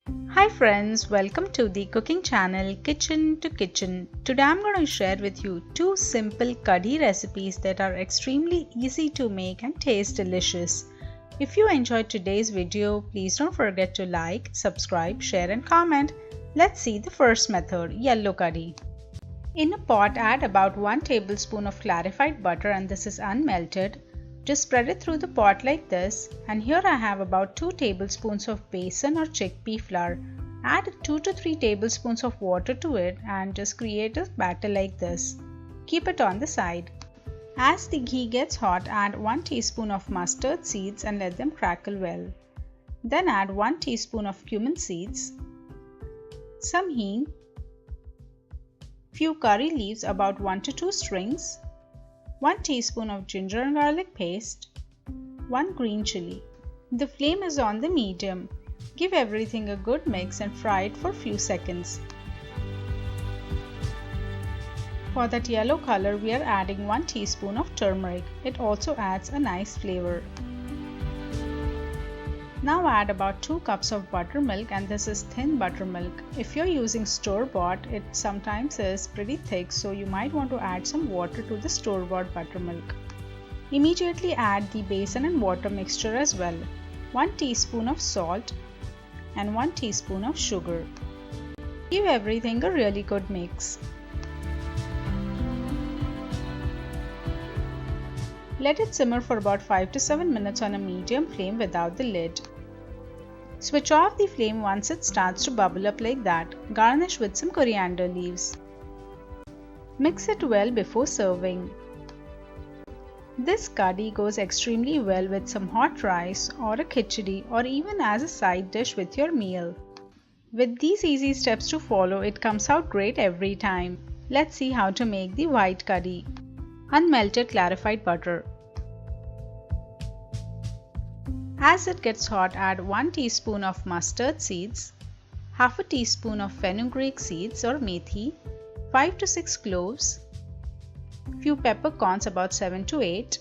Hi friends, welcome to the cooking channel Kitchen to Kitchen. Today I'm going to share with you two simple kadhi recipes that are extremely easy to make and taste delicious. If you enjoyed today's video, please don't forget to like, subscribe, share and comment. Let's see the first method, yellow kadhi. In a pot, add about 1 tablespoon of clarified butter, and this is unmelted. Just spread it through the pot like this, and here I have about 2 tablespoons of besan or chickpea flour. Add 2 to 3 tablespoons of water to it and just create a batter like this. Keep it on the side. As the ghee gets hot, add 1 teaspoon of mustard seeds and let them crackle well. Then add 1 teaspoon of cumin seeds, some hing, few curry leaves about 1 to 2 strings, 1 teaspoon of ginger and garlic paste, 1 green chili. The flame is on the medium. Give everything a good mix and fry it for a few seconds. For that yellow color, we are adding 1 teaspoon of turmeric. It also adds a nice flavor. Now add about 2 cups of buttermilk, and this is thin buttermilk. If you're using store-bought, it sometimes is pretty thick, so you might want to add some water to the store-bought buttermilk. Immediately add the besan and water mixture as well. 1 teaspoon of salt and 1 teaspoon of sugar. Give everything a really good mix. Let it simmer for about 5 to 7 minutes on a medium flame without the lid. Switch off the flame once it starts to bubble up like that. Garnish with some coriander leaves. Mix it well before serving. This kadhi goes extremely well with some hot rice or a khichadi, or even as a side dish with your meal. With these easy steps to follow, it comes out great every time. Let's see how to make the white kadhi. Unmelted clarified butter. As it gets hot, add 1 teaspoon of mustard seeds, half a teaspoon of fenugreek seeds or methi, 5 to 6 cloves, few peppercorns about 7 to 8,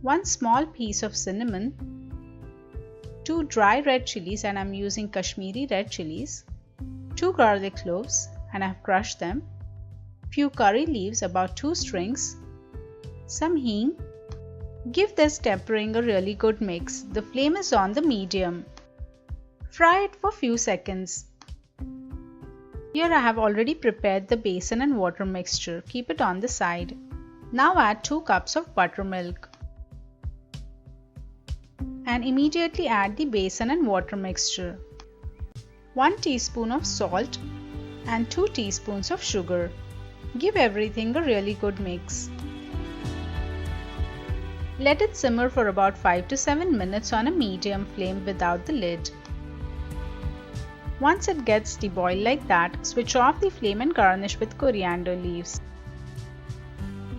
1 small piece of cinnamon, 2 dry red chilies, and I'm using Kashmiri red chilies, 2 garlic cloves and I've crushed them, few curry leaves about 2 strings, some hing. Give this tempering a really good mix. The flame is on the medium. Fry it for few seconds. Here I have already prepared the besan and water mixture. Keep it on the side. Now add 2 cups of buttermilk. And immediately add the besan and water mixture. 1 teaspoon of salt and 2 teaspoons of sugar. Give everything a really good mix. Let it simmer for about 5 to 7 minutes on a medium flame without the lid. Once it gets deboiled like that, switch off the flame and garnish with coriander leaves.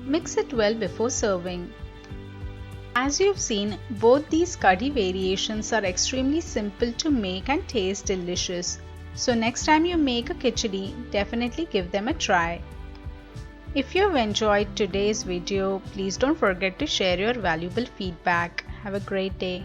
Mix it well before serving. As you've seen, both these kadhi variations are extremely simple to make and taste delicious. So next time you make a khichadi, definitely give them a try. If you've enjoyed today's video, please don't forget to share your valuable feedback. Have a great day.